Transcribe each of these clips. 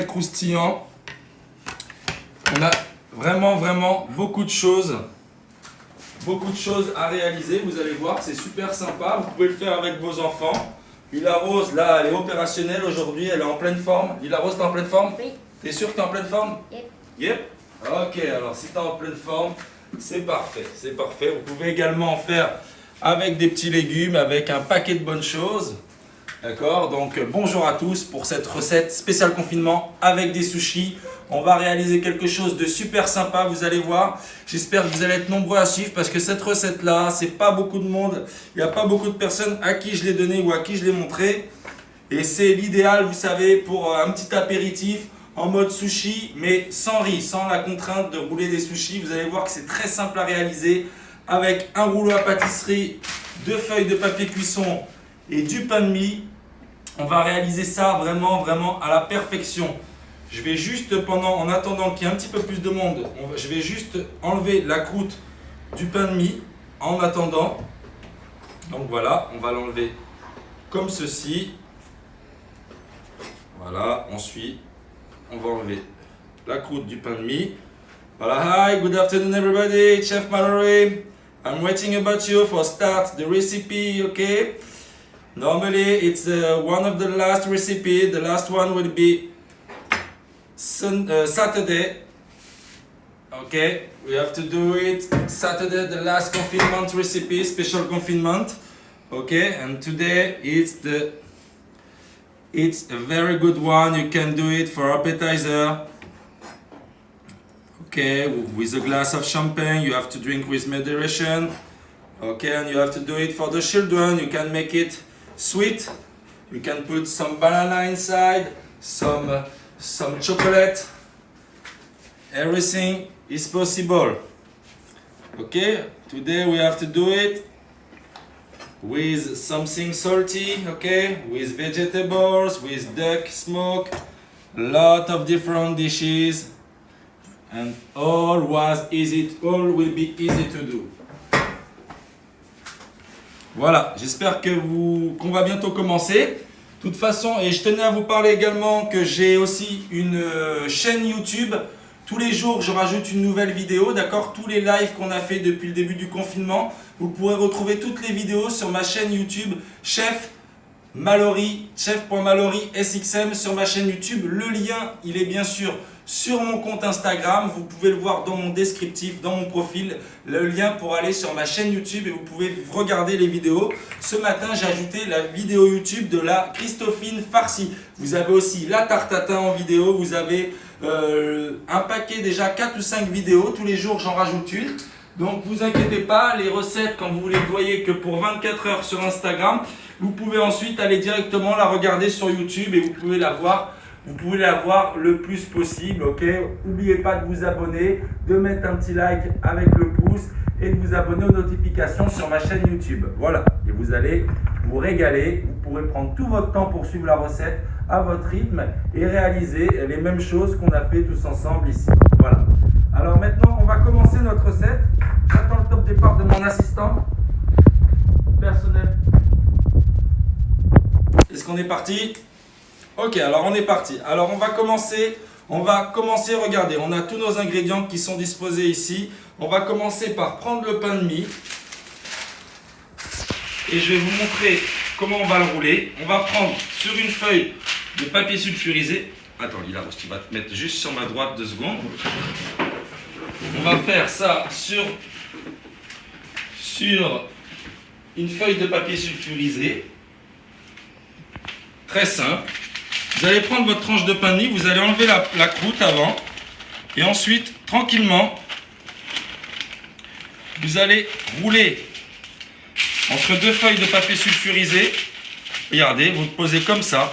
croustillant. On a vraiment beaucoup de choses à réaliser. Vous allez voir, c'est super sympa. Vous pouvez le faire avec vos enfants. Lila Rose, là, elle est opérationnelle aujourd'hui. Elle est en pleine forme. Lila Rose, t'es en pleine forme? Oui. T'es sûr que t'es en pleine forme? Yep. Yep. Ok, alors si t'es en pleine forme, c'est parfait. C'est parfait. Vous pouvez également en faire avec des petits légumes, avec un paquet de bonnes choses. D'accord, donc bonjour à tous pour cette recette spéciale confinement avec des sushis. On va réaliser quelque chose de super sympa, vous allez voir. J'espère que vous allez être nombreux à suivre parce que cette recette-là, c'est pas beaucoup de monde. Il n'y a pas beaucoup de personnes à qui je l'ai donné ou à qui je l'ai montré. Et c'est l'idéal, vous savez, pour un petit apéritif en mode sushi, mais sans riz, sans la contrainte de rouler des sushis. Vous allez voir que c'est très simple à réaliser avec un rouleau à pâtisserie, 2 feuilles de papier cuisson et du pain de mie. On va réaliser ça vraiment à la perfection. Je vais juste en attendant qu'il y ait un petit peu plus de monde, je vais juste enlever la croûte du pain de mie en attendant. Donc voilà, on va l'enlever comme ceci. Voilà, ensuite on va enlever la croûte du pain de mie. Voilà, hi, good afternoon everybody, Chef Mallory. I'm waiting about you for start the recipe, okay? Normally it's one of the last recipe. The last one will be Saturday. Okay, we have to do it Saturday, the last confinement recipe, special confinement. Okay, and today it's a very good one. You can do it for appetizer. Okay, with a glass of champagne. You have to drink with moderation. Okay, and you have to do it for the children. You can make it sweet. You can put some banana inside, some chocolate. Everything is possible. Okay, today we have to do it with something salty, okay, with vegetables, with duck smoke, lot of different dishes, and all will be easy to do. Voilà, j'espère qu'on va bientôt commencer. De toute façon, et je tenais à vous parler également que j'ai aussi une chaîne YouTube. Tous les jours, je rajoute une nouvelle vidéo, d'accord? Tous les lives qu'on a fait depuis le début du confinement, vous pourrez retrouver toutes les vidéos sur ma chaîne YouTube Chef Mallory, chef.mallory SXM sur ma chaîne YouTube. Le lien, il est bien sûr sur mon compte Instagram. Vous pouvez le voir dans mon descriptif, dans mon profil, le lien pour aller sur ma chaîne YouTube et vous pouvez regarder les vidéos. Ce matin, j'ai ajouté la vidéo YouTube de la Christophine farcie. Vous avez aussi la tarte tatin en vidéo. Vous avez un paquet, déjà 4 ou 5 vidéos. Tous les jours, j'en rajoute une. Donc, vous inquiétez pas, les recettes, quand vous les voyez que pour 24 heures sur Instagram, vous pouvez ensuite aller directement la regarder sur YouTube et vous pouvez la voir. Vous pouvez la voir le plus possible, ok? N'oubliez pas de vous abonner, de mettre un petit like avec le pouce et de vous abonner aux notifications sur ma chaîne YouTube. Voilà, et vous allez vous régaler. Vous pourrez prendre tout votre temps pour suivre la recette à votre rythme et réaliser les mêmes choses qu'on a fait tous ensemble ici. Voilà. Alors maintenant, on va commencer notre recette. J'attends le top départ de mon assistant personnel. Est-ce qu'on est parti? Ok, alors on est parti. Alors on va commencer, regardez, on a tous nos ingrédients qui sont disposés ici. On va commencer par prendre le pain de mie. Et je vais vous montrer comment on va le rouler. On va prendre sur une feuille de papier sulfurisé. Attends, Lila, tu vas te mettre juste sur ma droite 2 secondes. On va faire ça sur une feuille de papier sulfurisé. Très simple. Vous allez prendre votre tranche de pain de mie, vous allez enlever la croûte avant. Et ensuite, tranquillement, vous allez rouler entre 2 feuilles de papier sulfurisé. Regardez, vous le posez comme ça.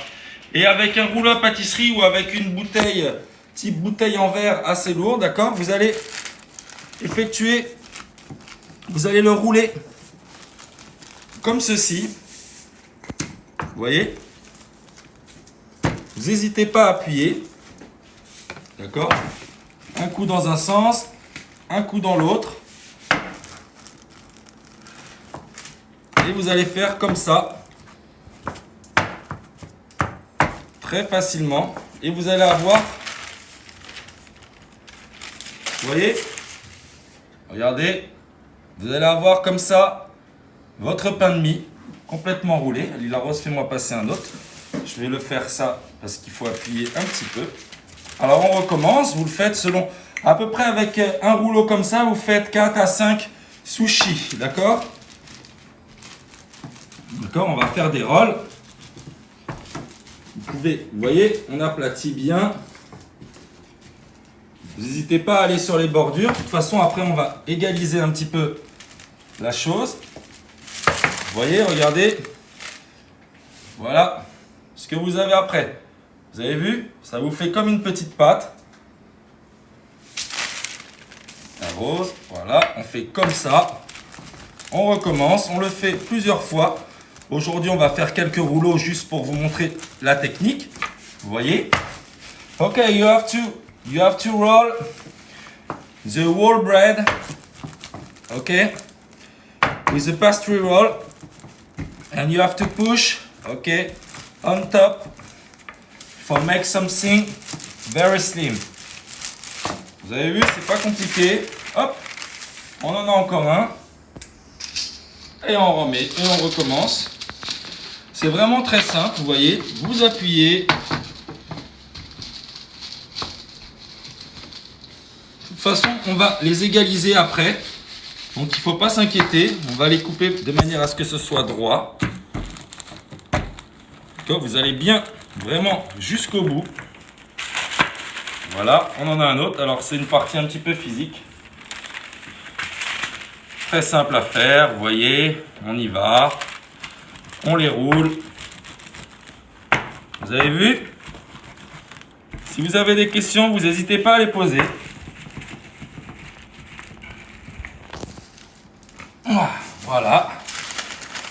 Et avec un rouleau à pâtisserie ou avec une bouteille, type bouteille en verre assez lourde, d'accord? Vous allez le rouler comme ceci. Vous voyez? Vous n'hésitez pas à appuyer. D'accord? Un coup dans un sens, un coup dans l'autre. Et vous allez faire comme ça. Très facilement. et vous allez avoir, vous voyez, regardez, vous allez avoir comme ça votre pain de mie complètement roulé. Lila Rose, fais-moi passer un autre. Je vais le faire ça parce qu'il faut appuyer un petit peu. Alors on recommence, vous le faites selon, à peu près avec un rouleau comme ça, vous faites 4 à 5 sushis, d'accord? D'accord, on va faire des rolls. Vous voyez, on aplatit bien. Vous n'hésitez pas à aller sur les bordures. De toute façon, après, on va égaliser un petit peu la chose. Vous voyez, regardez. Voilà ce que vous avez après. Vous avez vu? Ça vous fait comme une petite pâte. La rose, voilà, on fait comme ça. On recommence, on le fait plusieurs fois. Aujourd'hui, on va faire quelques rouleaux juste pour vous montrer la technique. Vous voyez? Ok, you have to roll the whole bread. Okay, with the pastry roll, and you have to push. Okay, on top for make something very slim. Vous avez vu, c'est pas compliqué. Hop, on en a encore un. Et on remet et on recommence. C'est vraiment très simple, vous voyez. Vous appuyez. De toute façon, on va les égaliser après. Donc il ne faut pas s'inquiéter. On va les couper de manière à ce que ce soit droit. Donc, vous allez bien, vraiment jusqu'au bout. Voilà, on en a un autre. Alors c'est une partie un petit peu physique. Très simple à faire, vous voyez, on y va, on les roule. Vous avez vu? Si vous avez des questions, vous n'hésitez pas à les poser. Voilà.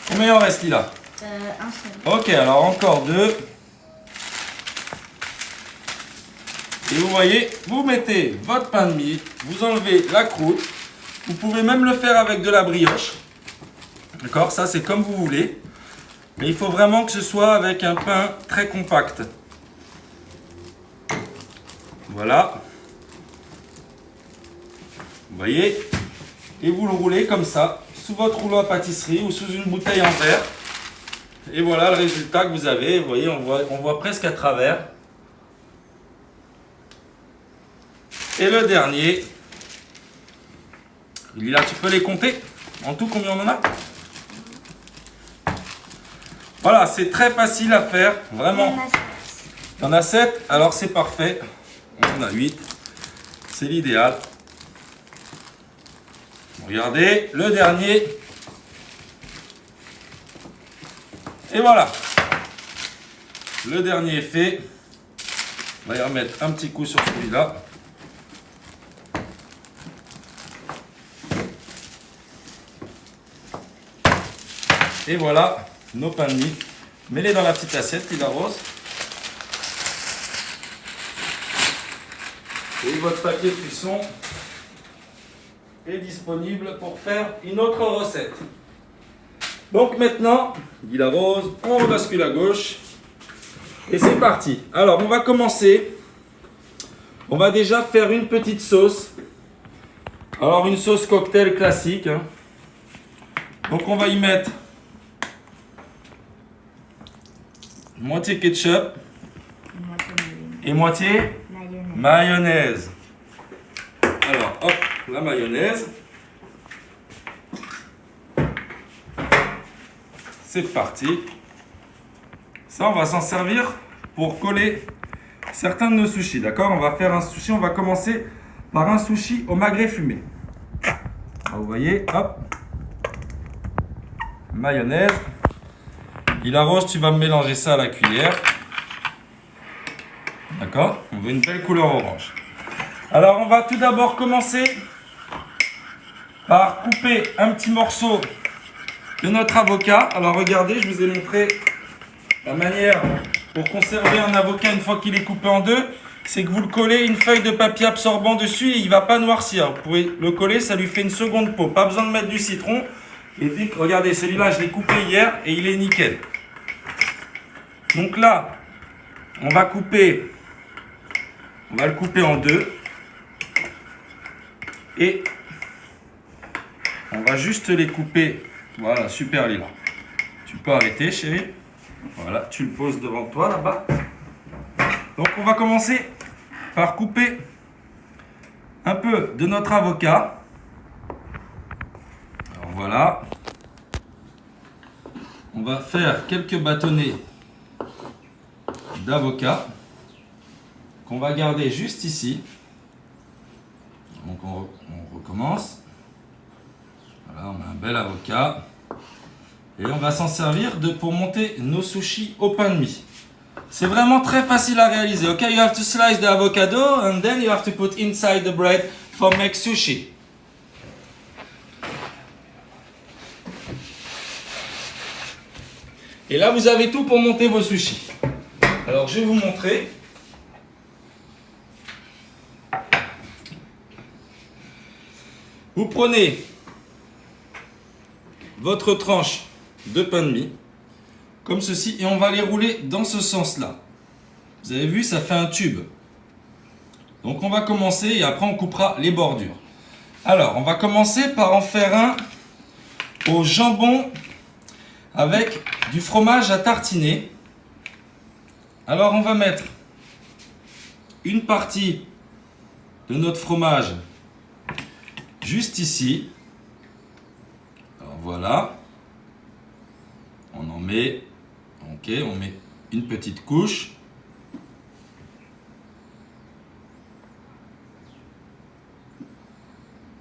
Combien il en reste là? Un seul. Ok, alors encore deux. Et vous voyez, vous mettez votre pain de mie, vous enlevez la croûte. Vous pouvez même le faire avec de la brioche. D'accord? Ça, c'est comme vous voulez. Mais il faut vraiment que ce soit avec un pain très compact. Voilà. Vous voyez? Et vous le roulez comme ça, sous votre rouleau à pâtisserie ou sous une bouteille en verre. Et voilà le résultat que vous avez. Vous voyez, on voit presque à travers. Et le dernier. Lila, tu peux les compter? En tout, combien on en a? Voilà, c'est très facile à faire, vraiment. Il y en a 7, alors c'est parfait. On en a 8, c'est l'idéal. Regardez, le dernier. Et voilà. Le dernier est fait. On va y remettre un petit coup sur celui-là. Et voilà nos pains de mie. Mets-les dans la petite assiette, Lila Rose. Et votre papier de cuisson est disponible pour faire une autre recette. Donc maintenant, Lila Rose, on rebascule à gauche. Et c'est parti. Alors on va commencer. On va déjà faire une petite sauce. Alors une sauce cocktail classique. Hein. Donc on va y mettre moitié ketchup et moitié mayonnaise. Alors, hop, la mayonnaise. C'est parti. Ça, on va s'en servir pour coller certains de nos sushis. D'accord? On va faire un sushi. On va commencer par un sushi au magret fumé. Alors, vous voyez, hop. Mayonnaise. Lila Rose, tu vas me mélanger ça à la cuillère. D'accord? On veut une belle couleur orange. Alors, on va tout d'abord commencer par couper un petit morceau de notre avocat. Alors, regardez, je vous ai montré la manière pour conserver un avocat une fois qu'il est coupé en deux. C'est que vous le collez une feuille de papier absorbant dessus et il ne va pas noircir. Vous pouvez le coller, ça lui fait une seconde peau. Pas besoin de mettre du citron. Et puis, regardez, celui-là, je l'ai coupé hier et il est nickel. Donc là, on va couper On va le couper en deux. Et on va juste les couper. Voilà, super Lila. Tu peux arrêter, chérie. Voilà, tu le poses devant toi là-bas. Donc on va commencer par couper un peu de notre avocat. Alors voilà. On va faire quelques bâtonnets d'avocat qu'on va garder juste ici. Donc on recommence. Voilà, on met un bel avocat. Et on va s'en servir pour monter nos sushis au pain de mie. C'est vraiment très facile à réaliser. Ok, you have to slice the avocado and then you have to put inside the bread for make sushi. Et là, vous avez tout pour monter vos sushis. Alors, je vais vous montrer. Vous prenez votre tranche de pain de mie, comme ceci, et on va les rouler dans ce sens-là. Vous avez vu, ça fait un tube. Donc, on va commencer et après, on coupera les bordures. Alors, on va commencer par en faire un au jambon avec du fromage à tartiner. Alors, on va mettre une partie de notre fromage juste ici. Alors voilà. On en met. Ok, on met une petite couche.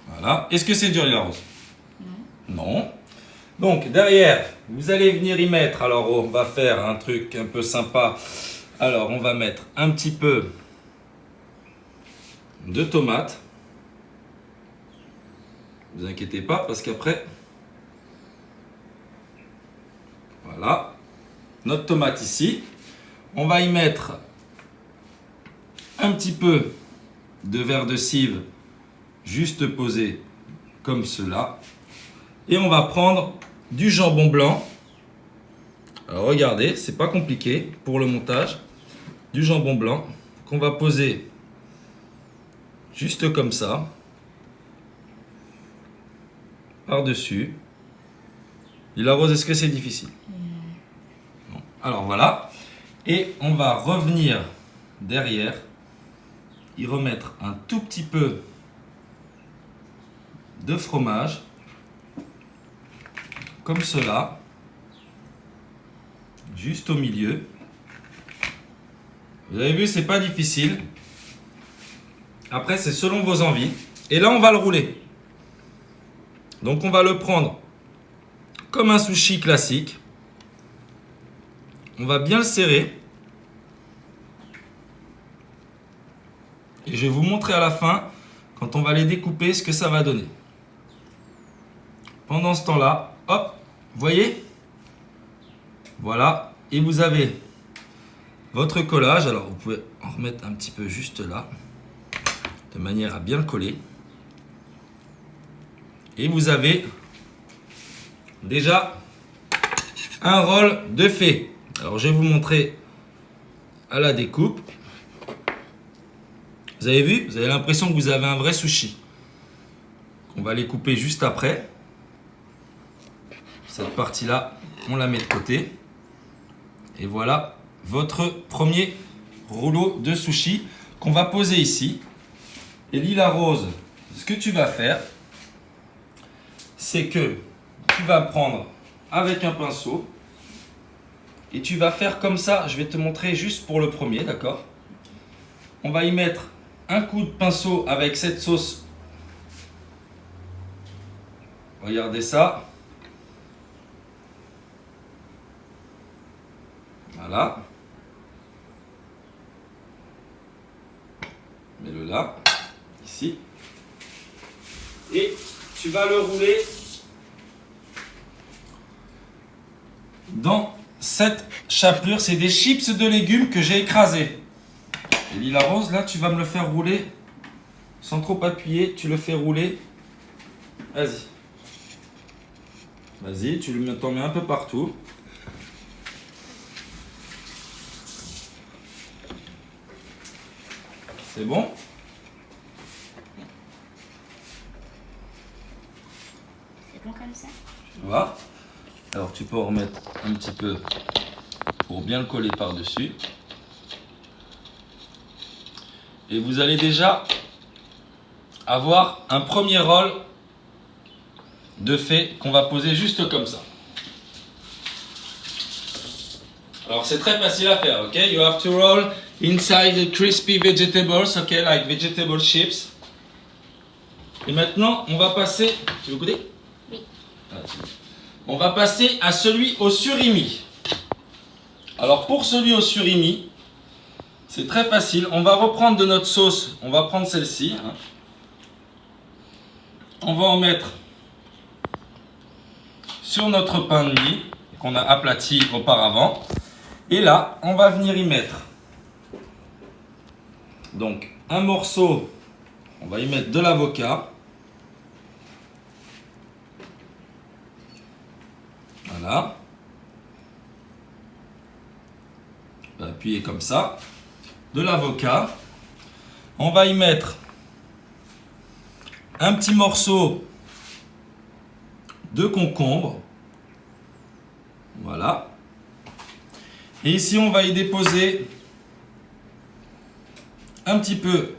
Voilà. Est-ce que c'est dur, la rose? Non. Donc derrière, vous allez venir y mettre. Alors on va faire un truc un peu sympa. Alors on va mettre un petit peu de tomate. Ne vous inquiétez pas parce qu'après, voilà, notre tomate ici. On va y mettre un petit peu de verre de cive juste posé comme cela. Et on va prendre du jambon blanc. Alors regardez, c'est pas compliqué pour le montage. Du jambon blanc qu'on va poser juste comme ça. Par-dessus. Lila Rose, est-ce que c'est difficile? Non. Alors voilà. Et on va revenir derrière, y remettre un tout petit peu de fromage, comme cela, juste au milieu. Vous avez vu, c'est pas difficile. Après, c'est selon vos envies. Et là, on va le rouler. Donc, on va le prendre comme un sushi classique. On va bien le serrer. Et je vais vous montrer à la fin, quand on va les découper, ce que ça va donner. Pendant ce temps-là, hop, vous voyez? Voilà. Et vous avez votre collage. Alors, vous pouvez en remettre un petit peu juste là, de manière à bien le coller. Et vous avez déjà un rôle de fait. Alors, je vais vous montrer à la découpe. Vous avez vu? Vous avez l'impression que vous avez un vrai sushi. On va les couper juste après. Cette partie-là, on la met de côté. Et voilà votre premier rouleau de sushi qu'on va poser ici. Et Lila Rose, ce que tu vas faire, c'est que tu vas prendre avec un pinceau et tu vas faire comme ça. Je vais te montrer juste pour le premier, d'accord? On va y mettre un coup de pinceau avec cette sauce. Regardez ça. Voilà. Mets-le là, ici. Et tu vas le rouler dans cette chapelure. C'est des chips de légumes que j'ai écrasés. Et Lila Rose, là, tu vas me le faire rouler sans trop appuyer. Tu le fais rouler. Vas-y. Vas-y, tu t'en mets un peu partout. C'est bon? C'est bon comme ça? Tu vois? Alors tu peux en remettre un petit peu pour bien le coller par-dessus. Et vous allez déjà avoir un premier rôle de fait qu'on va poser juste comme ça. Alors c'est très facile à faire, ok? You have to roll inside the crispy vegetables, ok? Like vegetable chips. Et maintenant, on va passer... Tu veux goûter? Oui. On va passer à celui au surimi. Alors pour celui au surimi, c'est très facile. On va reprendre de notre sauce. On va prendre celle-ci. Hein. On va en mettre sur notre pain de mie qu'on a aplati auparavant. Et là, on va venir y mettre donc un morceau. On va y mettre de l'avocat. Voilà. On va appuyer comme ça. De l'avocat. On va y mettre un petit morceau de concombre. Voilà. Et ici, on va y déposer un petit peu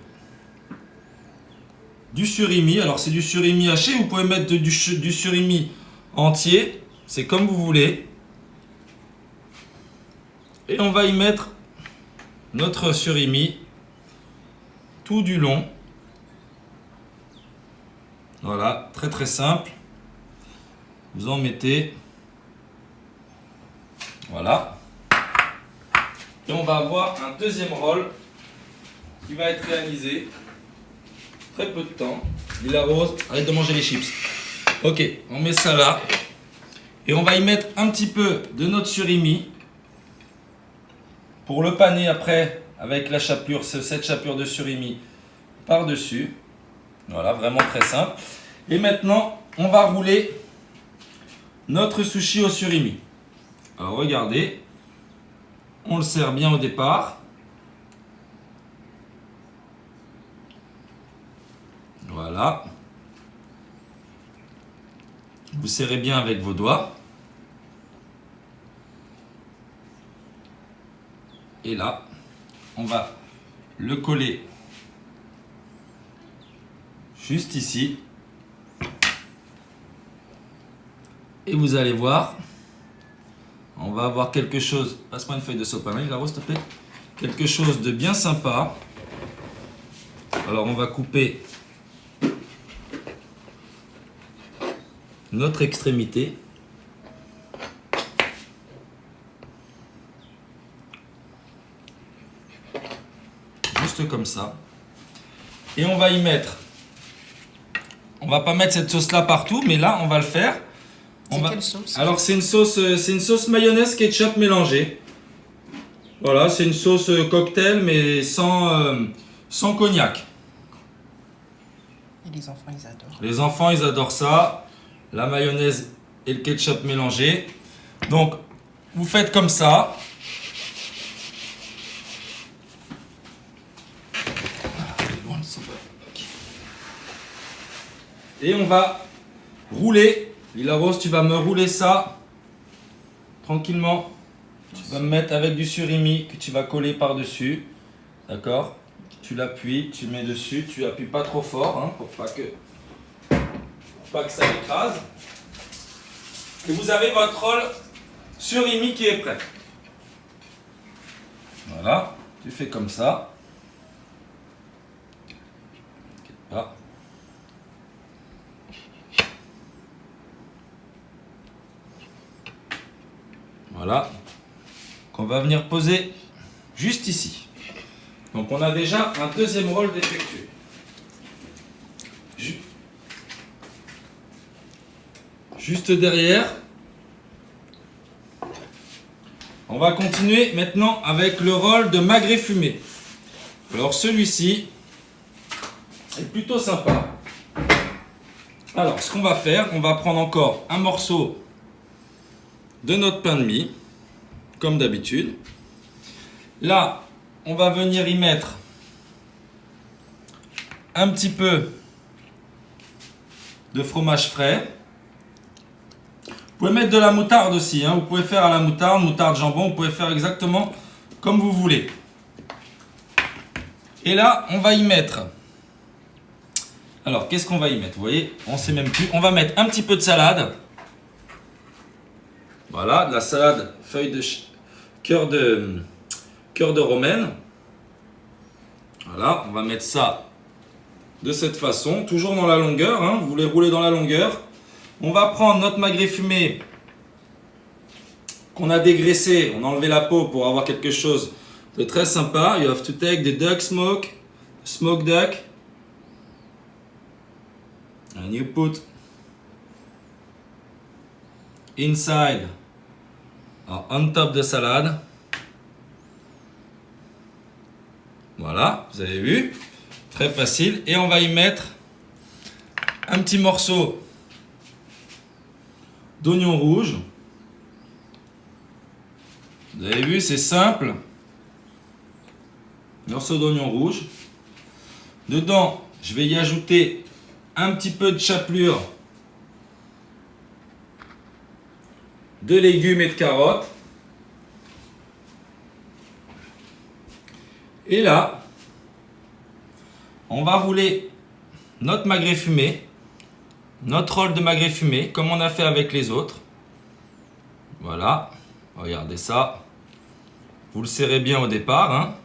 du surimi. Alors, c'est du surimi haché. Vous pouvez mettre du surimi entier. C'est comme vous voulez. Et on va y mettre notre surimi tout du long. Voilà, très très simple. Vous en mettez. Voilà. Et on va avoir un deuxième rôle qui va être réalisé. Très peu de temps. Lila Rose, arrête de manger les chips. Ok, on met ça là. Et on va y mettre un petit peu de notre surimi. Pour le paner après, avec la chapelure, cette chapelure de surimi par-dessus. Voilà, vraiment très simple. Et maintenant, on va rouler notre sushi au surimi. Alors regardez, on le serre bien au départ. Voilà. Vous serrez bien avec vos doigts. Et là, on va le coller juste ici. Et vous allez voir, on va avoir quelque chose, passe-moi une feuille de sopalin, la rose, s'il te plaît. Quelque chose de bien sympa. Alors on va couper notre extrémité. Juste comme ça. Et on va y mettre, on va pas mettre cette sauce là partout, mais là on va le faire. Quelle sauce? Alors c'est une sauce mayonnaise ketchup mélangée. Voilà, c'est une sauce cocktail mais sans cognac. Et les enfants, ils adorent. Les enfants, ils adorent ça. La mayonnaise et le ketchup mélangés. Donc, vous faites comme ça. Et on va rouler. Lila Rose, tu vas me rouler ça tranquillement. Tu vas me mettre avec du surimi que tu vas coller par-dessus. D'accord? Tu l'appuies, tu mets dessus. Tu appuies pas trop fort hein, pour pas que ça écrase. Et vous avez votre rôle surimi qui est prêt. Voilà, tu fais comme ça. T'inquiète pas. Voilà. Qu'on va venir poser juste ici. Donc on a déjà un deuxième rôle d'effectuer. Juste derrière. On va continuer maintenant avec le rôle de magret fumé. Alors celui-ci est plutôt sympa. Alors ce qu'on va faire, on va prendre encore un morceau de notre pain de mie, comme d'habitude. Là, on va venir y mettre un petit peu de fromage frais. Vous pouvez mettre de la moutarde aussi, hein. Vous pouvez faire à la moutarde, moutarde jambon, vous pouvez faire exactement comme vous voulez. Et là, on va y mettre... Alors, qu'est-ce qu'on va y mettre? Vous voyez, on ne sait même plus. On va mettre un petit peu de salade. Voilà, de la salade feuille de cœur de romaine. Voilà, on va mettre ça de cette façon, toujours dans la longueur, hein. Vous les roulez dans la longueur. On va prendre notre magret fumé qu'on a dégraissé, on a enlevé la peau pour avoir quelque chose de très sympa. You have to take the duck smoke, smoked duck, and you put inside or on top de salade. Voilà, vous avez vu, très facile. Et on va y mettre un petit morceau d'oignon rouge. Vous avez vu, c'est simple. Morceau d'oignon rouge. Dedans, je vais y ajouter un petit peu de chapelure de légumes et de carottes. Et là, on va rouler notre magret fumé, notre rôle de magret fumé, comme on a fait avec les autres. Voilà, regardez ça. Vous le serrez bien au départ, hein.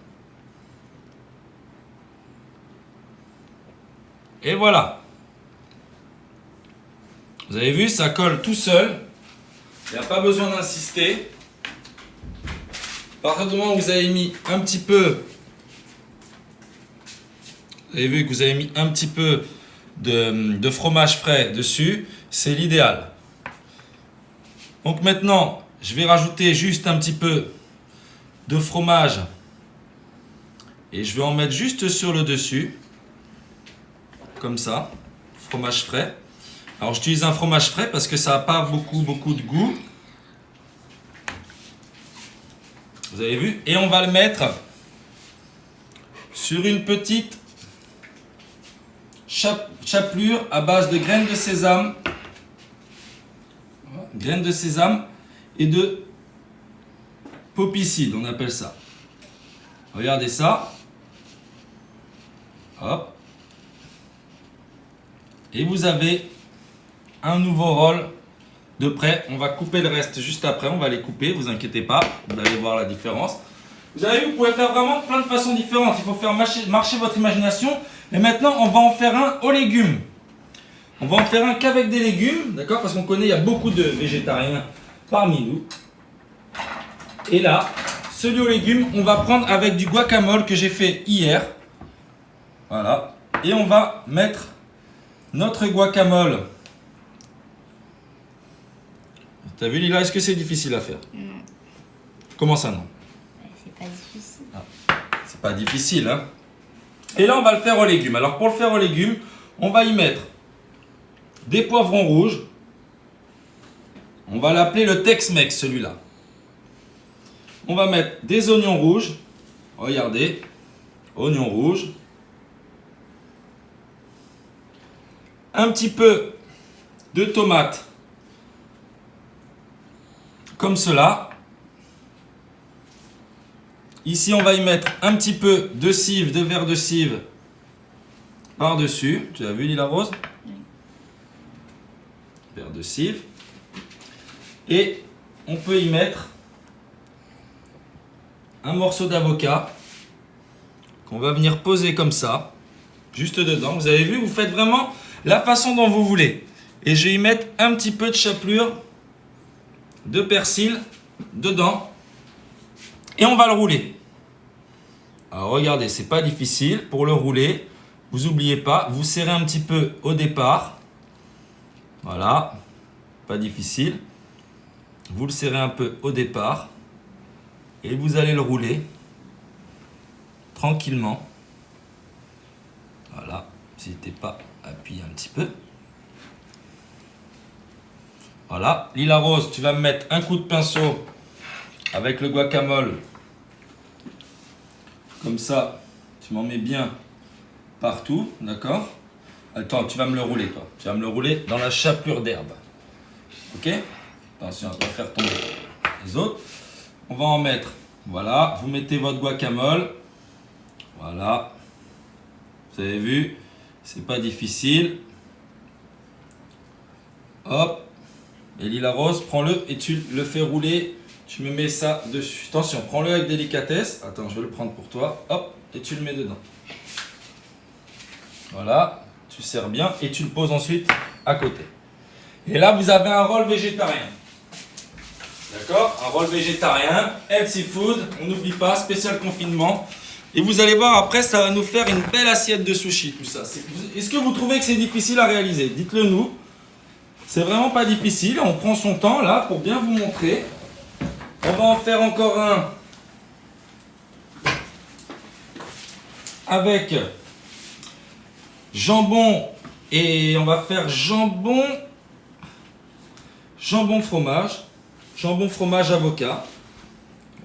Et voilà. Vous avez vu, ça colle tout seul. Il n'y a pas besoin d'insister. À partir du moment où vous avez mis un petit peu... Vous avez vu que vous avez mis un petit peu de fromage frais dessus. C'est l'idéal. Donc maintenant, je vais rajouter juste un petit peu de fromage. Et je vais en mettre juste sur le dessus. Comme ça. Fromage frais. Alors j'utilise un fromage frais parce que ça n'a pas beaucoup de goût. Vous avez vu? Et on va le mettre sur une petite chapelure à base de graines de sésame. Graines de sésame et de poppy seed, on appelle ça. Regardez ça. Hop. Et vous avez un nouveau rôle de prêt. On va couper le reste juste après. On va les couper, vous inquiétez pas. Vous allez voir la différence. Vous avez vu, vous pouvez faire vraiment plein de façons différentes. Il faut faire marcher votre imagination. Et maintenant, on va en faire un aux légumes. On va en faire un qu'avec des légumes, d'accord? Parce qu'on connaît, il y a beaucoup de végétariens parmi nous. Et là, celui aux légumes, on va prendre avec du guacamole que j'ai fait hier. Voilà. Et on va mettre notre guacamole. T'as vu, Lila, est-ce que c'est difficile à faire? Non. Comment ça, non? C'est pas difficile. Ah, c'est pas difficile, hein? Et là, on va le faire aux légumes. Alors, pour le faire aux légumes, on va y mettre des poivrons rouges. On va l'appeler le Tex-Mex, celui-là. On va mettre des oignons rouges. Regardez, oignons rouges. Un petit peu de tomates. Comme cela. Ici, on va y mettre un petit peu de cive, de verre de cive par-dessus. Tu as vu, Lila Rose? Oui. Verre de cive. Et on peut y mettre un morceau d'avocat qu'on va venir poser comme ça, juste dedans. Vous avez vu, vous faites vraiment la façon dont vous voulez. Et je vais y mettre un petit peu de chapelure de persil dedans. Et on va le rouler. Alors regardez, c'est pas difficile. Pour le rouler, vous n'oubliez pas, vous serrez un petit peu au départ. Voilà, pas difficile. Vous le serrez un peu au départ. Et vous allez le rouler tranquillement. Voilà, n'hésitez pas à appuyer un petit peu. Voilà, Lila Rose, tu vas me mettre un coup de pinceau avec le guacamole. Comme ça, tu m'en mets bien partout, d'accord? Attends, tu vas me le rouler, toi. Tu vas me le rouler dans la chapelure d'herbe. Ok? Attention, on va faire tomber les autres. On va en mettre. Voilà, vous mettez votre guacamole. Voilà. Vous avez vu? C'est pas difficile. Hop. Et Lila Rose, prends-le et tu le fais rouler. Tu me mets ça dessus. Attention, prends-le avec délicatesse. Attends, je vais le prendre pour toi. Hop, et tu le mets dedans. Voilà, tu serres bien et tu le poses ensuite à côté. Et là, vous avez un rôle végétarien. D'accord? Un rôle végétarien, healthy food, on n'oublie pas, spécial confinement. Et vous allez voir, après, ça va nous faire une belle assiette de sushi, tout ça. Est-ce que vous trouvez que c'est difficile à réaliser? Dites-le nous. C'est vraiment pas difficile, on prend son temps là pour bien vous montrer. On va en faire encore un avec jambon et on va faire jambon fromage, jambon fromage avocat.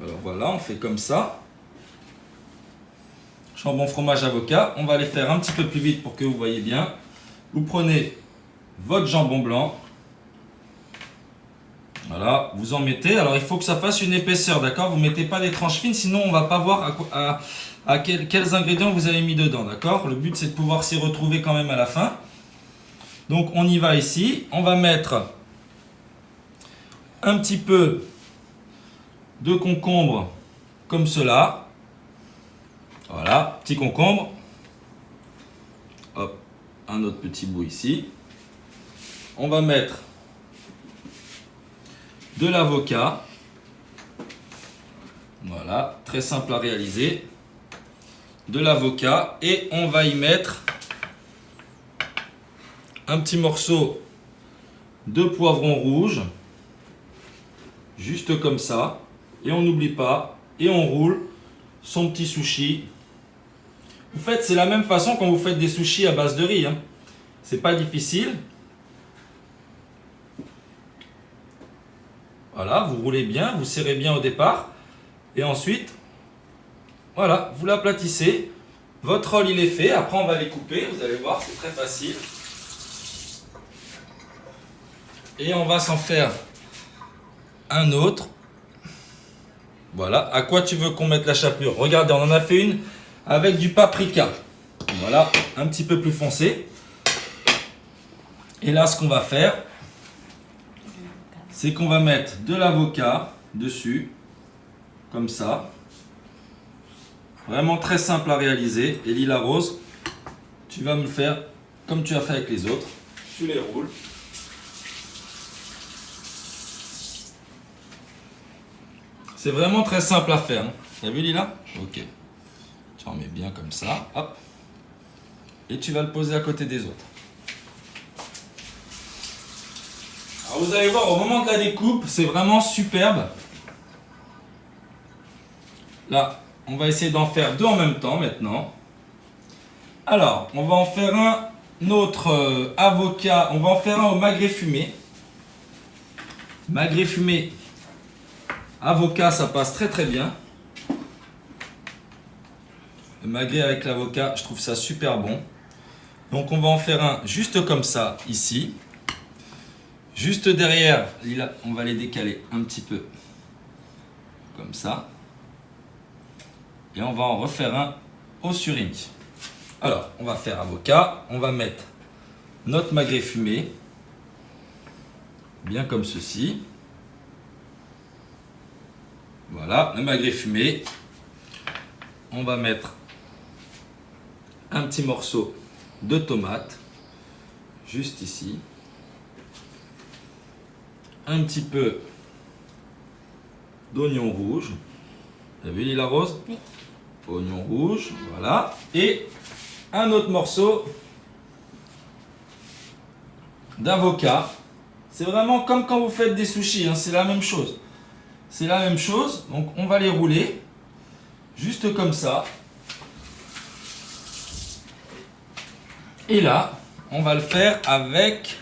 Alors voilà, on fait comme ça. Jambon fromage avocat, on va les faire un petit peu plus vite pour que vous voyez bien. Vous prenez votre jambon blanc. Voilà, vous en mettez. Alors il faut que ça fasse une épaisseur, d'accord? Vous ne mettez pas des tranches fines, sinon on ne va pas voir quels ingrédients vous avez mis dedans, d'accord? Le but c'est de pouvoir s'y retrouver quand même à la fin. Donc on y va ici. On va mettre un petit peu de concombre comme cela. Voilà, petit concombre. Hop, un autre petit bout ici. On va mettre de l'avocat. Voilà, très simple à réaliser. De l'avocat et on va y mettre un petit morceau de poivron rouge. Juste comme ça. Et on n'oublie pas. Et on roule son petit sushi. Vous faites, c'est la même façon quand vous faites des sushis à base de riz. Hein. C'est pas difficile. Voilà, vous roulez bien, vous serrez bien au départ. Et ensuite, voilà, vous l'aplatissez. Votre rôle, il est fait. Après, on va les couper. Vous allez voir, c'est très facile. Et on va s'en faire un autre. Voilà. À quoi tu veux qu'on mette la chapelure? Regardez, on en a fait une avec du paprika. Voilà, un petit peu plus foncé. Et là, ce qu'on va faire, c'est qu'on va mettre de l'avocat dessus, comme ça. Vraiment très simple à réaliser. Et Lila Rose, tu vas me le faire comme tu as fait avec les autres. Tu les roules. C'est vraiment très simple à faire. Hein. T'as vu Lila? Ok. Tu en mets bien comme ça. Hop. Et tu vas le poser à côté des autres. Alors vous allez voir, au moment de la découpe, c'est vraiment superbe. Là, on va essayer d'en faire deux en même temps maintenant. Alors, on va en faire un autre avocat. On va en faire un au magret fumé. Magret fumé, avocat, ça passe très très bien. Le magret avec l'avocat, je trouve ça super bon. Donc on va en faire un juste comme ça, ici. Juste derrière, Lila, on va les décaler un petit peu. Comme ça. Et on va en refaire un au surimi. Alors, on va faire avocat. On va mettre notre magret fumé. Bien comme ceci. Voilà, le magret fumé. On va mettre un petit morceau de tomate. Juste ici. Un petit peu d'oignon rouge. T'as vu Lila Rose? Oui. Oignon rouge, voilà. Et un autre morceau d'avocat. C'est vraiment comme quand vous faites des sushis, hein, c'est la même chose. C'est la même chose, donc on va les rouler juste comme ça. Et là, on va le faire avec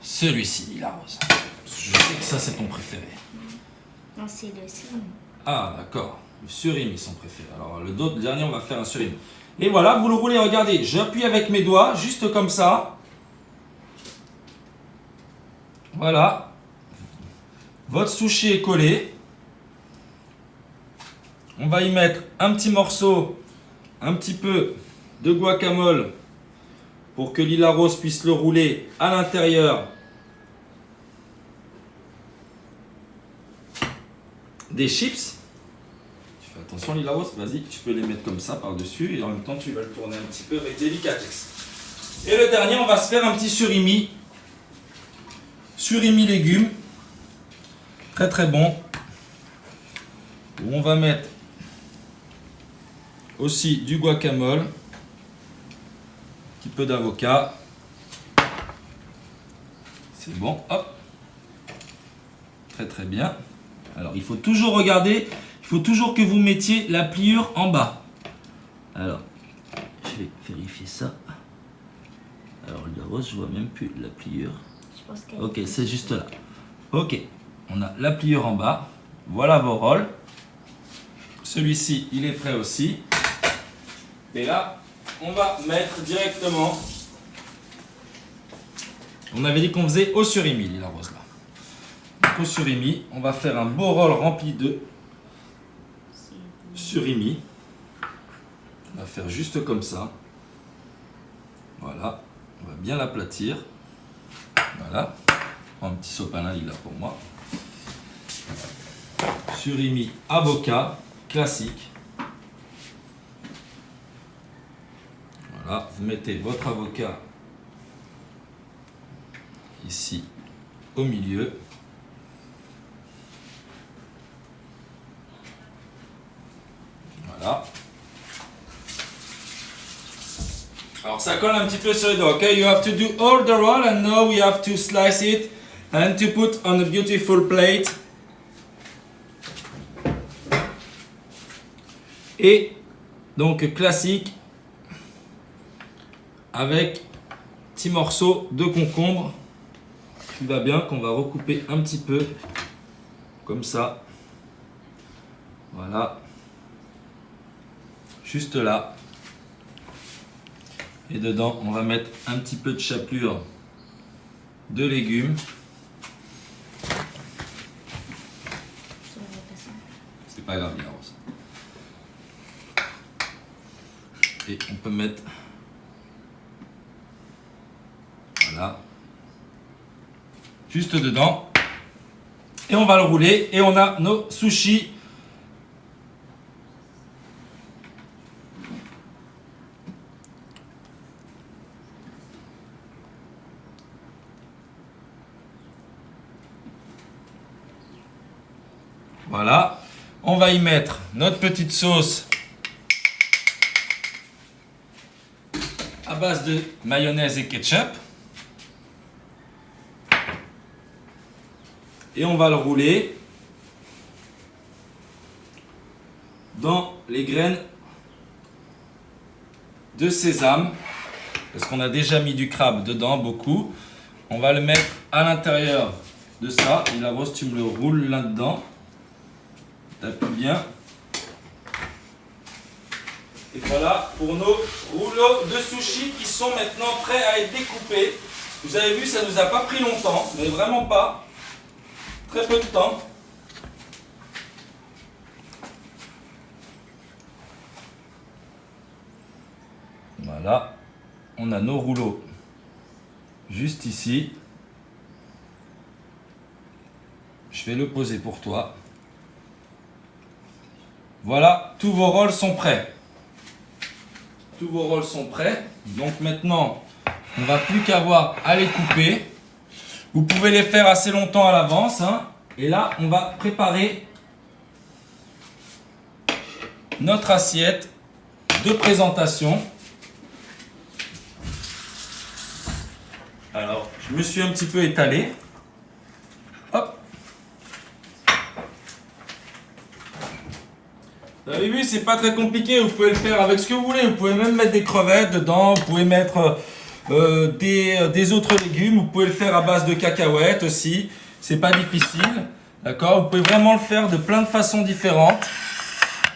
celui-ci, Lila Rose. Je sais que ça, c'est ton préféré. Non, c'est le saumon. Ah, d'accord. Le surimi, son préféré. Alors, le dernier, on va faire un surimi. Et voilà, vous le roulez, regardez. J'appuie avec mes doigts, juste comme ça. Voilà. Votre sushi est collé. On va y mettre un petit morceau, un petit peu de guacamole pour que Lila Rose puisse le rouler à l'intérieur des chips. Tu fais attention Lila Rose, vas-y, tu peux les mettre comme ça par-dessus et en même temps tu vas le tourner un petit peu avec délicatesse. Et le dernier, on va se faire un petit surimi. Surimi légumes. Très très bon. Où on va mettre aussi du guacamole, un petit peu d'avocat. C'est bon, hop. Très très bien. Alors il faut toujours regarder, il faut toujours que vous mettiez la pliure en bas. Alors, je vais vérifier ça. Alors la rose, je vois même plus la pliure. Je pense qu'elle Ok, c'est juste là. Ok, on a la pliure en bas. Voilà vos rôles. Celui-ci, il est prêt aussi. Et là, on va mettre directement. On avait dit qu'on faisait au surimi, la rose là. Donc, au surimi, on va faire un beau rôle rempli de surimi. On va faire juste comme ça. Voilà. On va bien l'aplatir. Voilà. Un petit sopalin lila pour moi. Surimi avocat, classique. Voilà, vous mettez votre avocat ici au milieu. Voilà. Alors ça colle un petit peu sur les doigts. Okay, you have to do all the roll and now we have to slice it and to put on a beautiful plate. Et donc classique avec petit morceau de concombre qui va bien, qu'on va recouper un petit peu comme ça. Voilà, juste là. Et dedans on va mettre un petit peu de chapelure de légumes. C'est pas grave, bien rose. Et on peut mettre, voilà, juste dedans. Et on va le rouler et on a nos sushis. Voilà, on va y mettre notre petite sauce à base de mayonnaise et ketchup. Et on va le rouler dans les graines de sésame. Parce qu'on a déjà mis du crabe dedans, beaucoup. On va le mettre à l'intérieur de ça. Et la rose, tu me le roules là-dedans. T'appuies bien. Et voilà pour nos rouleaux de sushi qui sont maintenant prêts à être découpés. Vous avez vu, ça ne nous a pas pris longtemps, mais vraiment pas. Très peu de temps. Voilà. On a nos rouleaux juste ici. Je vais le poser pour toi. Voilà, tous vos rôles sont prêts. Tous vos rôles sont prêts. Donc maintenant, on ne va plus qu'avoir à les couper. Vous pouvez les faire assez longtemps à l'avance. Hein. Et là, on va préparer notre assiette de présentation. Alors, je me suis un petit peu étalé. Hop. Vous avez vu, c'est pas très compliqué. Vous pouvez le faire avec ce que vous voulez. Vous pouvez même mettre des crevettes dedans. Vous pouvez mettre des autres légumes. Vous pouvez le faire à base de cacahuètes aussi. C'est pas difficile. D'accord? Vous pouvez vraiment le faire de plein de façons différentes.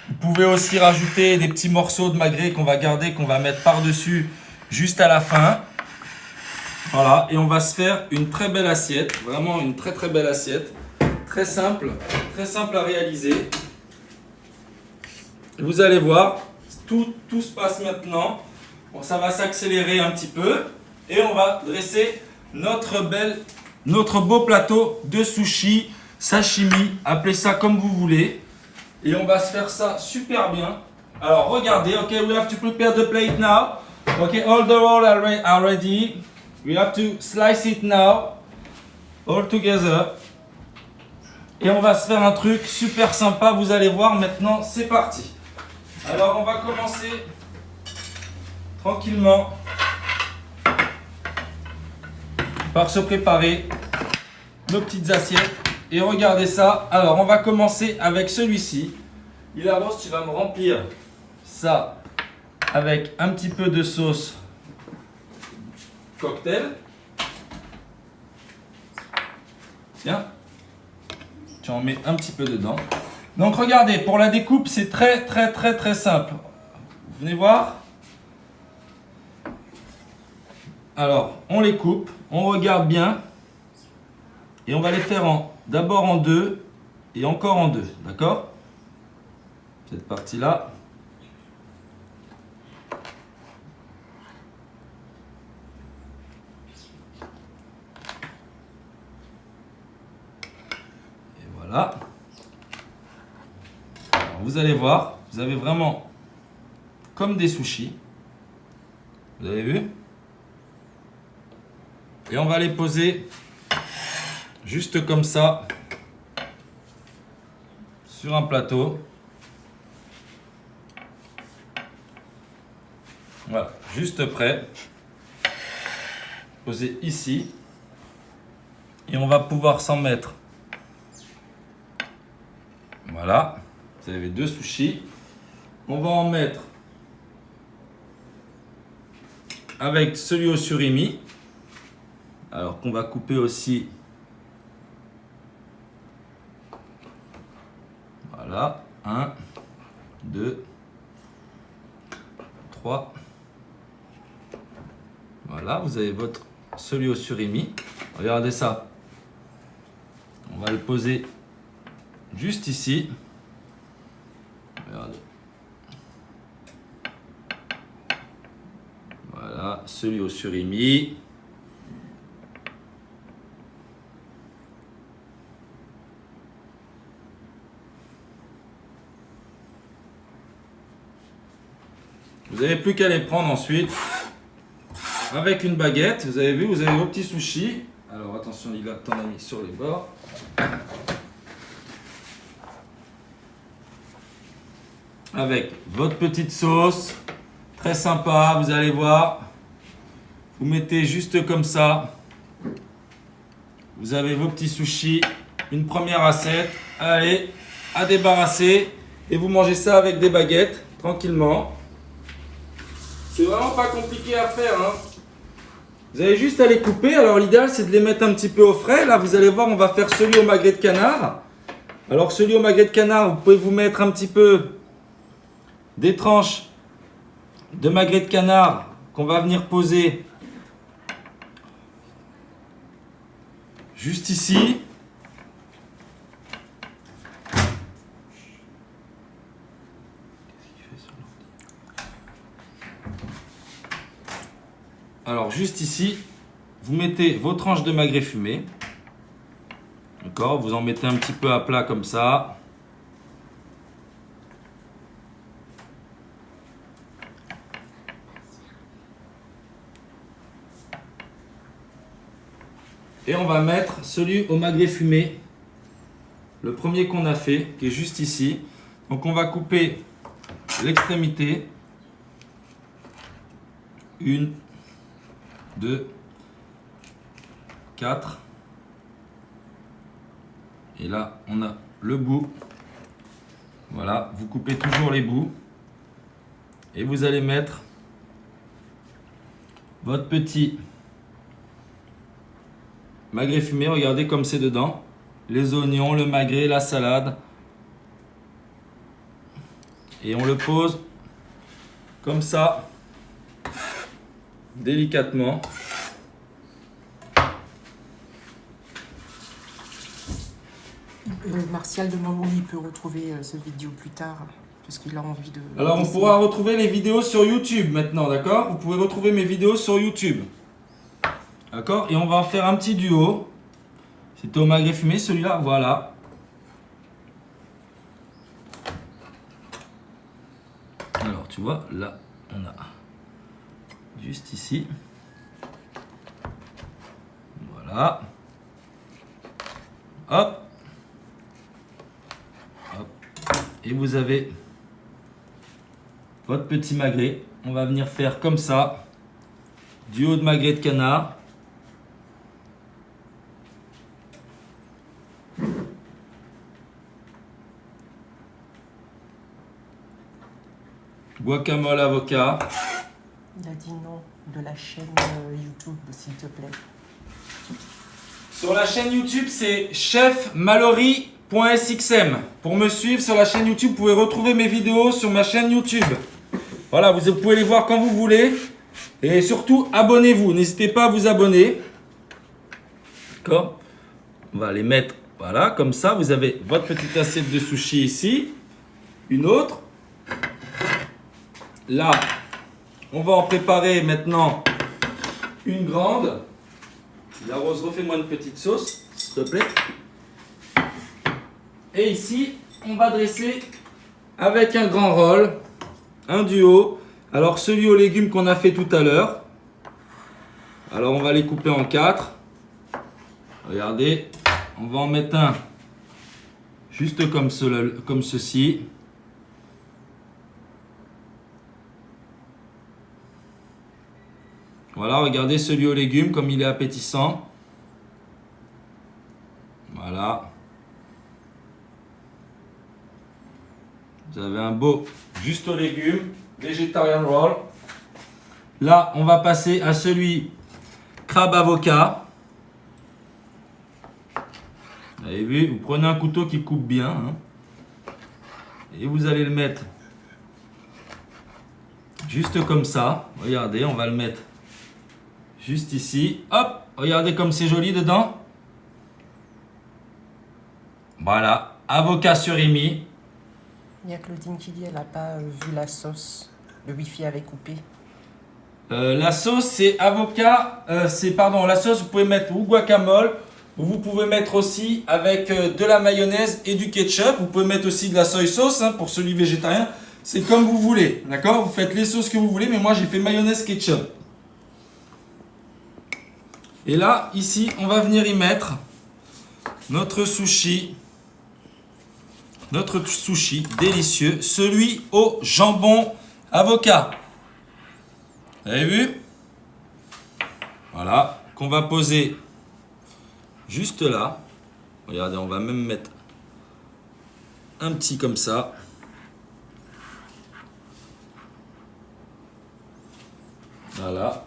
Vous pouvez aussi rajouter des petits morceaux de magret qu'on va garder, qu'on va mettre par-dessus juste à la fin. Voilà, et on va se faire une très belle assiette, vraiment une très très belle assiette. Très simple à réaliser. Vous allez voir, tout se passe maintenant. Bon, ça va s'accélérer un petit peu et on va dresser notre beau plateau de sushi, sashimi, appelez ça comme vous voulez. Et on va se faire ça super bien. Alors regardez, ok, we have to prepare the plate now. Ok, all the rolls are ready. We have to slice it now, all together. Et on va se faire un truc super sympa, vous allez voir maintenant, c'est parti. Alors on va commencer tranquillement par se préparer nos petites assiettes. Et regardez ça. Alors on va commencer avec celui-ci. Ilaros, tu vas me remplir ça avec un petit peu de sauce cocktail. Tiens, tu en mets un petit peu dedans. Donc regardez, pour la découpe, c'est très simple. Vous venez voir. Alors, on les coupe, on regarde bien. Et on va les faire d'abord en deux et encore en deux. D'accord? Cette partie-là. Et voilà. Alors, vous allez voir, vous avez vraiment comme des sushis. Vous avez vu? Et on va les poser juste comme ça sur un plateau. Voilà, juste prêt. Poser ici. Et on va pouvoir s'en mettre. Voilà, vous avez deux sushis. On va en mettre avec celui au surimi. Alors qu'on va couper aussi. Voilà, 1, 2, 3. Voilà, vous avez votre celui au surimi. Regardez ça. On va le poser juste ici. Regardez. Voilà, celui au surimi. Vous n'avez plus qu'à les prendre ensuite avec une baguette. Vous avez vu, vous avez vos petits sushis. Alors attention, il a t'en as mis sur les bords. Avec votre petite sauce, très sympa, vous allez voir. Vous mettez juste comme ça. Vous avez vos petits sushis, une première assiette. Allez, à débarrasser. Et vous mangez ça avec des baguettes, tranquillement. C'est vraiment pas compliqué à faire. Hein. Vous avez juste à les couper. Alors l'idéal, c'est de les mettre un petit peu au frais. Là, vous allez voir, on va faire celui au magret de canard. Alors celui au magret de canard, vous pouvez vous mettre un petit peu des tranches de magret de canard qu'on va venir poser juste ici. Alors juste ici, vous mettez vos tranches de magret fumé. D'accord, vous en mettez un petit peu à plat comme ça. Et on va mettre celui au magret fumé, le premier qu'on a fait, qui est juste ici. Donc on va couper l'extrémité. 1, 2, 4. Et là, on a le bout. Voilà, vous coupez toujours les bouts. Et vous allez mettre votre petit magret fumé. Regardez comme c'est dedans. les oignons, le magret, la salade. Et on le pose comme ça, délicatement. Martial demande où il peut retrouver cette vidéo plus tard, parce qu'il a envie de... Alors on pourra retrouver les vidéos sur YouTube maintenant, d'accord? Vous pouvez retrouver mes vidéos sur YouTube. D'accord? Et on va en faire un petit duo. C'était au magret fumé celui-là, voilà. Alors tu vois, là on a juste ici. Voilà. Hop. Hop. Et vous avez votre petit magret. On va venir faire comme ça. Duo de magret de canard. Guacamole avocat. Il a dit non de la chaîne YouTube, s'il te plaît. Sur la chaîne YouTube, c'est chefmallory.sxm. Pour me suivre sur la chaîne YouTube, vous pouvez retrouver mes vidéos sur ma chaîne YouTube. Voilà, vous pouvez les voir quand vous voulez. Et surtout, abonnez-vous. N'hésitez pas à vous abonner. D'accord? On va les mettre, voilà, comme ça. Vous avez votre petite assiette de sushi ici. Une autre. Là, on va en préparer maintenant une grande. La Rose, refais-moi une petite sauce, s'il te plaît. Et ici, on va dresser avec un grand rôle, un duo. Alors, celui aux légumes qu'on a fait tout à l'heure. Alors, on va les couper en 4. Regardez, on va en mettre un juste comme ceci. Voilà, regardez celui aux légumes comme il est appétissant. Voilà. Vous avez un beau juste aux légumes, vegetarian roll. Là, on va passer à celui crabe avocat. Vous avez vu, vous prenez un couteau qui coupe bien. Hein, et vous allez le mettre juste comme ça. Regardez, on va le mettre juste ici. Hop, regardez comme c'est joli dedans. Voilà, avocat surimi. Il y a Claudine qui dit qu'elle n'a pas vu la sauce. Le wifi avait coupé. La sauce, c'est avocat. La sauce, vous pouvez mettre ou guacamole. Ou vous pouvez mettre aussi avec de la mayonnaise et du ketchup. Vous pouvez mettre aussi de la soy sauce hein, pour celui végétarien. C'est comme vous voulez. D'accord? Vous faites les sauces que vous voulez. Mais moi, j'ai fait mayonnaise ketchup. Et là, ici, on va venir y mettre notre sushi. Notre sushi délicieux. Celui au jambon avocat. Vous avez vu? Voilà. Qu'on va poser juste là. Regardez, on va même mettre un petit comme ça. Voilà.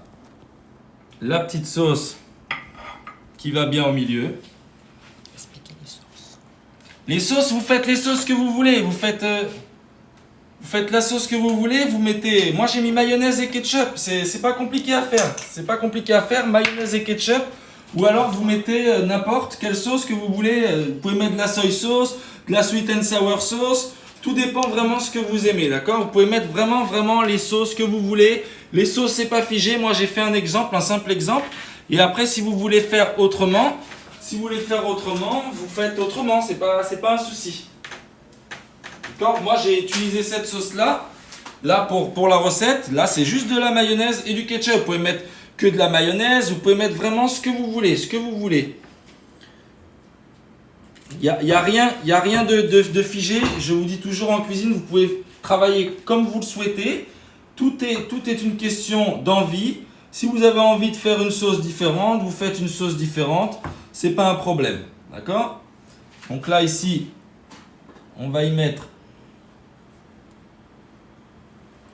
La petite sauce qui va bien au milieu. Expliquez les sauces. Les sauces, vous faites les sauces que vous voulez. Vous faites la sauce que vous voulez. Vous mettez. Moi, j'ai mis mayonnaise et ketchup. C'est pas compliqué à faire. C'est pas compliqué à faire. Mayonnaise et ketchup. Ou alors, vous mettez n'importe quelle sauce que vous voulez. Vous pouvez mettre de la soy sauce, de la sweet and sour sauce. Tout dépend vraiment ce que vous aimez, d'accord? Vous pouvez mettre vraiment les sauces que vous voulez. Les sauces, c'est pas figé. Moi, j'ai fait un exemple, un simple exemple. Et après, si vous voulez faire autrement, vous faites autrement. C'est pas un souci. D'accord? Moi, j'ai utilisé cette sauce-là. Là, pour la recette, là, c'est juste de la mayonnaise et du ketchup. Vous pouvez mettre que de la mayonnaise. Vous pouvez mettre vraiment ce que vous voulez. Il n'y a rien de figé. Je vous dis toujours en cuisine, vous pouvez travailler comme vous le souhaitez. Tout est une question d'envie. Si vous avez envie de faire une sauce différente, vous faites une sauce différente. C'est pas un problème. D'accord? Donc là, ici, on va y mettre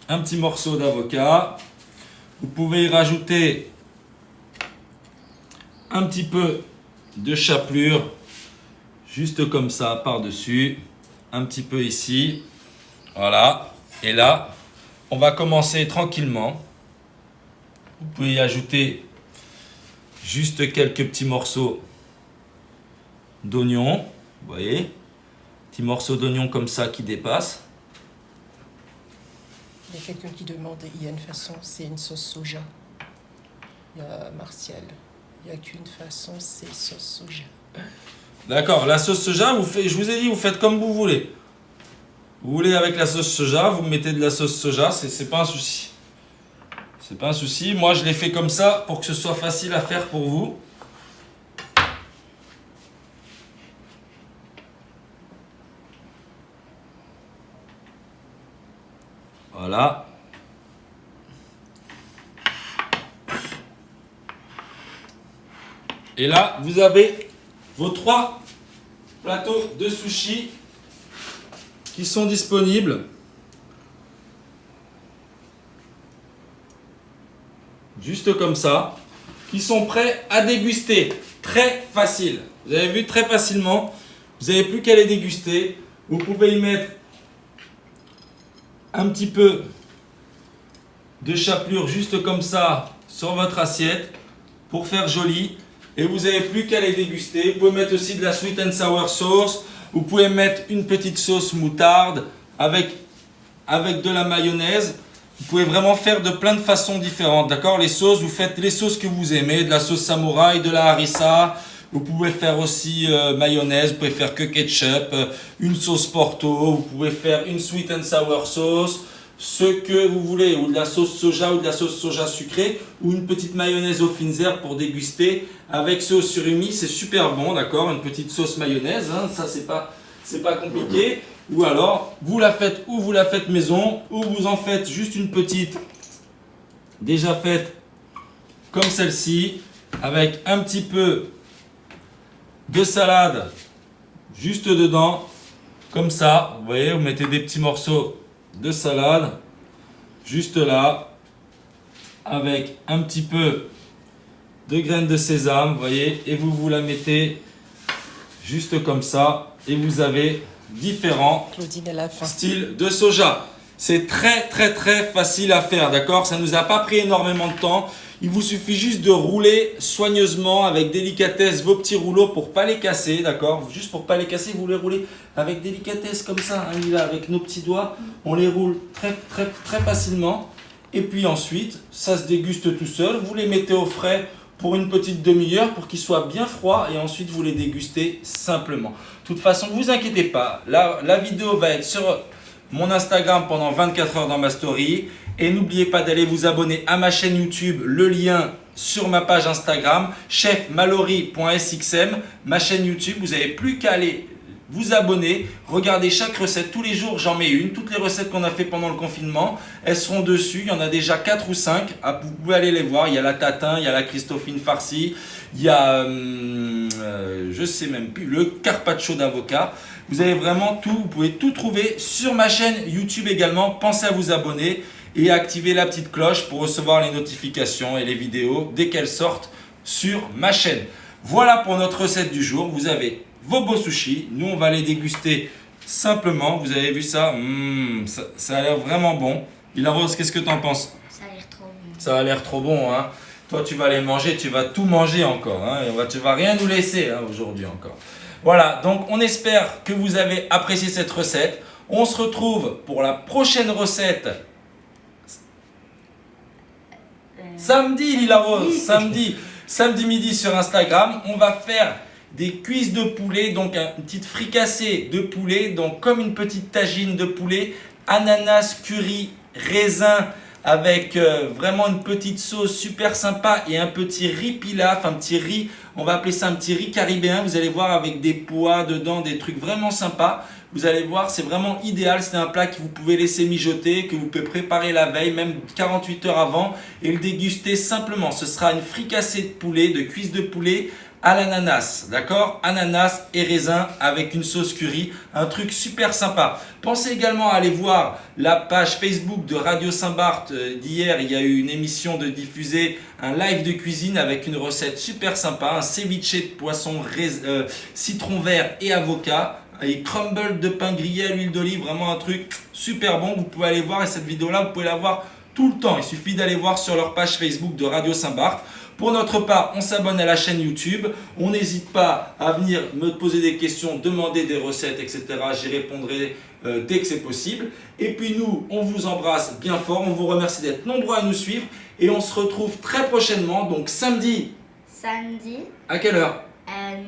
un petit morceau d'avocat. Vous pouvez y rajouter un petit peu de chapelure. Juste comme ça, par-dessus. Un petit peu ici. Voilà. Et là, on va commencer tranquillement. Vous pouvez y ajouter juste quelques petits morceaux d'oignon. Vous voyez? Petits morceaux d'oignon comme ça qui dépassent. Il y a quelqu'un qui demande, il y a une façon, c'est une sauce soja. Il y a Martial. Il n'y a qu'une façon, c'est sauce soja. D'accord, la sauce soja, je vous ai dit, vous faites comme vous voulez. Vous voulez avec la sauce soja, vous mettez de la sauce soja, c'est pas un souci. C'est pas un souci. Moi, je l'ai fait comme ça pour que ce soit facile à faire pour vous. Voilà. Et là, vous avez vos 3 plateaux de sushi qui sont disponibles. Juste comme ça. Qui sont prêts à déguster. Très facile. Vous avez vu très facilement. Vous n'avez plus qu'à les déguster. Vous pouvez y mettre un petit peu de chapelure juste comme ça sur votre assiette pour faire joli. Et vous n'avez plus qu'à les déguster. Vous pouvez mettre aussi de la sweet and sour sauce. Vous pouvez mettre une petite sauce moutarde avec de la mayonnaise. Vous pouvez vraiment faire de plein de façons différentes. D'accord? Les sauces, vous faites les sauces que vous aimez. De la sauce samouraï, de la harissa. Vous pouvez faire aussi mayonnaise. Vous pouvez faire que ketchup. Une sauce porto. Vous pouvez faire une sweet and sour sauce. Ce que vous voulez, ou de la sauce soja ou de la sauce soja sucrée, ou une petite mayonnaise aux fines herbes pour déguster avec ce surimi, c'est super bon, d'accord? Une petite sauce mayonnaise, hein, ça c'est pas compliqué. Ou alors, vous la faites ou vous la faites maison, ou vous en faites juste une petite déjà faite comme celle-ci, avec un petit peu de salade juste dedans, comme ça, vous voyez, vous mettez des petits morceaux de salade juste là avec un petit peu de graines de sésame, vous voyez, et vous la mettez juste comme ça et vous avez différents styles de soja. C'est très facile à faire, d'accord? Ça ne nous a pas pris énormément de temps. Il vous suffit juste de rouler soigneusement avec délicatesse vos petits rouleaux pour pas les casser, d'accord? Juste pour pas les casser, vous les roulez avec délicatesse comme ça, hein, là, avec nos petits doigts. On les roule très facilement. Et puis ensuite, ça se déguste tout seul. Vous les mettez au frais pour une petite demi-heure pour qu'ils soient bien froids et ensuite vous les dégustez simplement. De toute façon, ne vous inquiétez pas, la vidéo va être sur mon Instagram pendant 24 heures dans ma story. Et n'oubliez pas d'aller vous abonner à ma chaîne YouTube, le lien sur ma page Instagram, chefmallory.sxm, ma chaîne YouTube. Vous n'avez plus qu'à aller vous abonner, regardez chaque recette. Tous les jours, j'en mets une. Toutes les recettes qu'on a fait pendant le confinement, elles seront dessus. Il y en a déjà 4 ou 5. Ah, vous pouvez aller les voir. Il y a la tatin, il y a la Christophine farcie, il y a, je sais même plus, le carpaccio d'avocat. Vous avez vraiment tout. Vous pouvez tout trouver sur ma chaîne YouTube également. Pensez à vous abonner et activer la petite cloche pour recevoir les notifications et les vidéos dès qu'elles sortent sur ma chaîne. Voilà pour notre recette du jour. Vous avez vos beaux sushis. Nous, on va les déguster simplement. Vous avez vu ça? Ça a l'air vraiment bon. Rose, qu'est-ce que tu en penses? Ça a l'air trop bon. Ça a l'air trop bon, hein? Toi, tu vas les manger, tu vas tout manger encore, hein? Tu vas rien nous laisser, hein, aujourd'hui encore. Voilà, donc on espère que vous avez apprécié cette recette. On se retrouve pour la prochaine recette samedi, Lila Rose, samedi midi sur Instagram. On va faire des cuisses de poulet, donc une petite fricassée de poulet, donc comme une petite tagine de poulet, ananas, curry, raisin, avec vraiment une petite sauce super sympa et un petit riz pilaf, un petit riz, on va appeler ça un petit riz caribéen. Vous allez voir avec des pois dedans, des trucs vraiment sympas. Vous allez voir, c'est vraiment idéal. C'est un plat que vous pouvez laisser mijoter, que vous pouvez préparer la veille, même 48 heures avant, et le déguster simplement. Ce sera une fricassée de poulet, de cuisses de poulet, à l'ananas, d'accord? Ananas et raisin avec une sauce curry, un truc super sympa. Pensez également à aller voir la page Facebook de Radio Saint-Barth d'hier. Il y a eu une émission de diffuser un live de cuisine avec une recette super sympa, un ceviche de poisson citron vert et avocat. Et crumble de pain grillé à l'huile d'olive, vraiment un truc super bon. Vous pouvez aller voir et cette vidéo-là, vous pouvez la voir tout le temps. Il suffit d'aller voir sur leur page Facebook de Radio Saint-Barth. Pour notre part, on s'abonne à la chaîne YouTube. On n'hésite pas à venir me poser des questions, demander des recettes, etc. J'y répondrai dès que c'est possible. Et puis nous, on vous embrasse bien fort. On vous remercie d'être nombreux à nous suivre. Et on se retrouve très prochainement, donc samedi. Samedi. À quelle heure?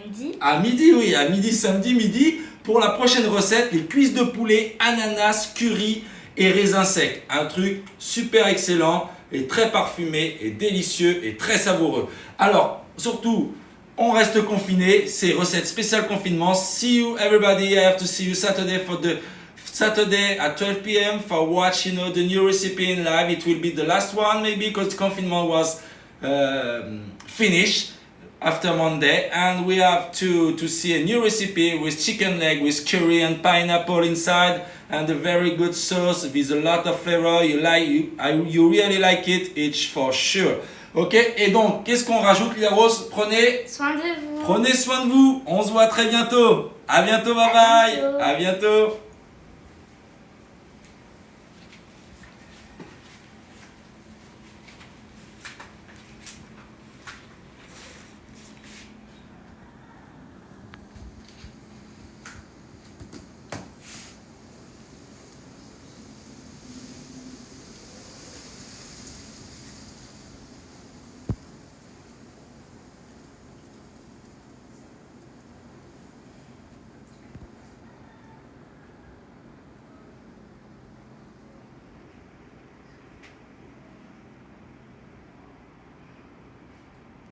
Midi. À midi, oui, à midi, samedi, midi. Pour la prochaine recette, les cuisses de poulet, ananas, curry et raisin sec. Un truc super excellent et très parfumé et délicieux et très savoureux. Alors, surtout, on reste confiné. C'est recette spéciale confinement. See you everybody. I have to see you Saturday at 12 p.m. for watching the new recipe in live. It will be the last one maybe because the confinement was finished after Monday, and we have to see a new recipe with chicken leg with curry and pineapple inside and a very good sauce with a lot of flavor. You really like it, it's for sure. Ok, et donc qu'est-ce qu'on rajoute, Lila Rose? Prenez soin de vous. Prenez soin de vous. On se voit très bientôt. À bientôt, bye bye. À bientôt.